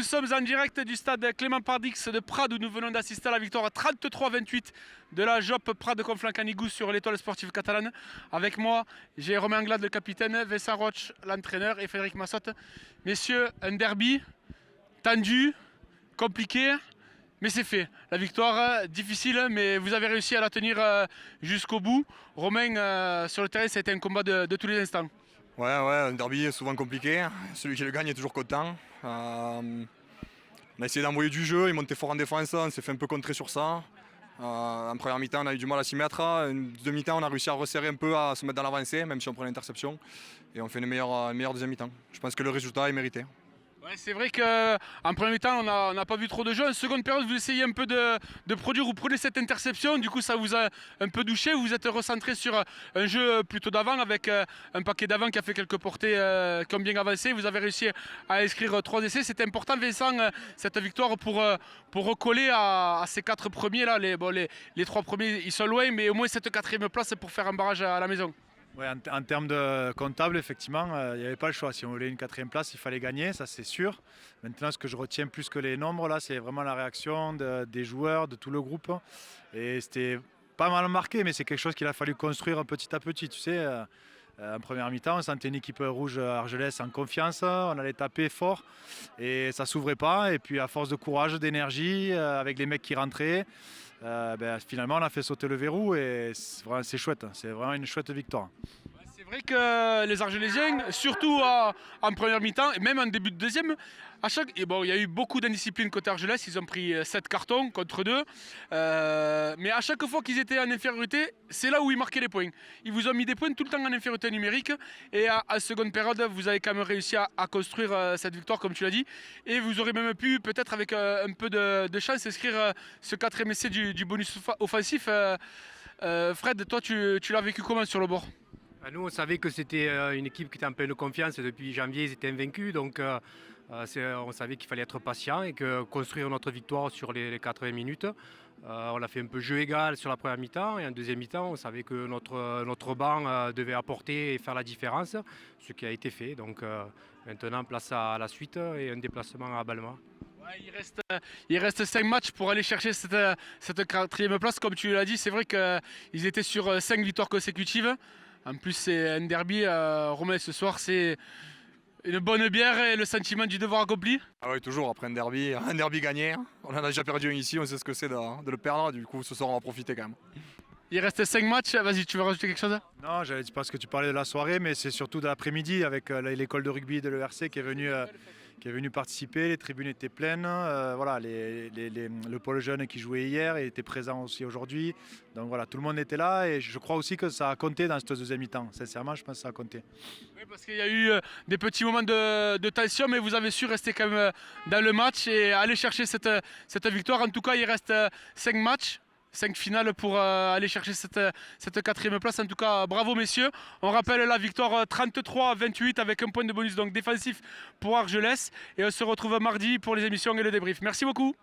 nous sommes en direct du stade Clément Pardix de Prades où nous venons d'assister à la victoire 33-28 de la JOP Prades Conflans-Canigou sur l'Étoile sportive catalane. Avec moi, j'ai Romain Anglade, le capitaine, Vincent Roche, l'entraîneur, et Frédéric Massotte. Messieurs, un derby tendu, compliqué, mais c'est fait. La victoire, difficile, mais vous avez réussi à la tenir jusqu'au bout. Romain, sur le terrain, ça a été un combat de tous les instants. Ouais, un derby est souvent compliqué. Celui qui le gagne est toujours content. On a essayé d'envoyer du jeu, il montait fort en défense, on s'est fait un peu contrer sur ça. En première mi-temps, on a eu du mal à s'y mettre. En deuxième mi-temps, on a réussi à resserrer un peu, à se mettre dans l'avancée, même si on prend l'interception. Et on fait une meilleure deuxième mi-temps. Je pense que le résultat est mérité. Ouais, c'est vrai qu'en premier temps, on n'a pas vu trop de jeux. En seconde période, vous essayez un peu de produire, vous prenez cette interception. Du coup, ça vous a un peu douché. Vous êtes recentré sur un jeu plutôt d'avant avec un paquet d'avant qui a fait quelques portées qui ont bien avancé. Vous avez réussi à inscrire 3 essais. C'était important, Vincent, cette victoire pour recoller à ces 4 premiers. Là. Les 3 premiers, ils sont loin, mais au moins cette 4e place pour faire un barrage à la maison. Ouais, en termes de comptable, effectivement, il n'y avait pas le choix. Si on voulait une 4e place, il fallait gagner, ça c'est sûr. Maintenant, ce que je retiens plus que les nombres, là, c'est vraiment la réaction des joueurs, de tout le groupe. Et c'était pas mal marqué, mais c'est quelque chose qu'il a fallu construire petit à petit. Tu sais, en première mi-temps, on sentait une équipe rouge Argelès en confiance, on allait taper fort et ça ne s'ouvrait pas. Et puis, à force de courage, d'énergie, avec les mecs qui rentraient, finalement, on a fait sauter le verrou et c'est chouette. C'est vraiment une chouette victoire. C'est vrai que les Argelésiens, surtout en première mi-temps et même en début de deuxième, il y a eu beaucoup d'indiscipline côté Argelès. Ils ont pris 7 cartons contre 2. Mais à chaque fois qu'ils étaient en infériorité, c'est là où ils marquaient les points. Ils vous ont mis des points tout le temps en infériorité numérique. Et à seconde période, vous avez quand même réussi à construire cette victoire, comme tu l'as dit. Et vous aurez même pu, peut-être avec un peu de chance, inscrire ce 4e essai du bonus offensif. Fred, toi, tu l'as vécu comment sur le bord ? Nous, on savait que c'était une équipe qui était en pleine confiance. Depuis janvier, ils étaient invaincus. Donc, on savait qu'il fallait être patient et que construire notre victoire sur les 80 minutes. On a fait un peu jeu égal sur la première mi-temps. Et en deuxième mi-temps, on savait que notre banc devait apporter et faire la différence, ce qui a été fait. Donc, maintenant, place à la suite et un déplacement à Balma. Ouais, il reste 5 matchs pour aller chercher cette 4e place. Comme tu l'as dit, c'est vrai qu'ils étaient sur 5 victoires consécutives. En plus, c'est un derby. Romain, ce soir, c'est une bonne bière et le sentiment du devoir accompli. Ah oui, toujours après un derby gagné. On en a déjà perdu un ici, on sait ce que c'est de le perdre. Du coup, ce soir, on va profiter quand même. Il reste 5 matchs. Vas-y, tu veux rajouter quelque chose ? Non, j'allais dire parce que tu parlais de la soirée, mais c'est surtout de l'après-midi avec l'école de rugby de l'ERC qui est venue participer. Les tribunes étaient pleines. Le pôle jeune qui jouait hier était présent aussi aujourd'hui. Donc voilà, tout le monde était là et je crois aussi que ça a compté dans cette deuxième mi-temps. Sincèrement, je pense que ça a compté. Oui, parce qu'il y a eu des petits moments de tension, mais vous avez su rester quand même dans le match et aller chercher cette victoire. En tout cas, il reste 5 matchs. 5 finales pour aller chercher cette 4e place. En tout cas, bravo messieurs. On rappelle la victoire 33-28 avec un point de bonus donc défensif pour Argelès. Et on se retrouve mardi pour les émissions et le débrief. Merci beaucoup.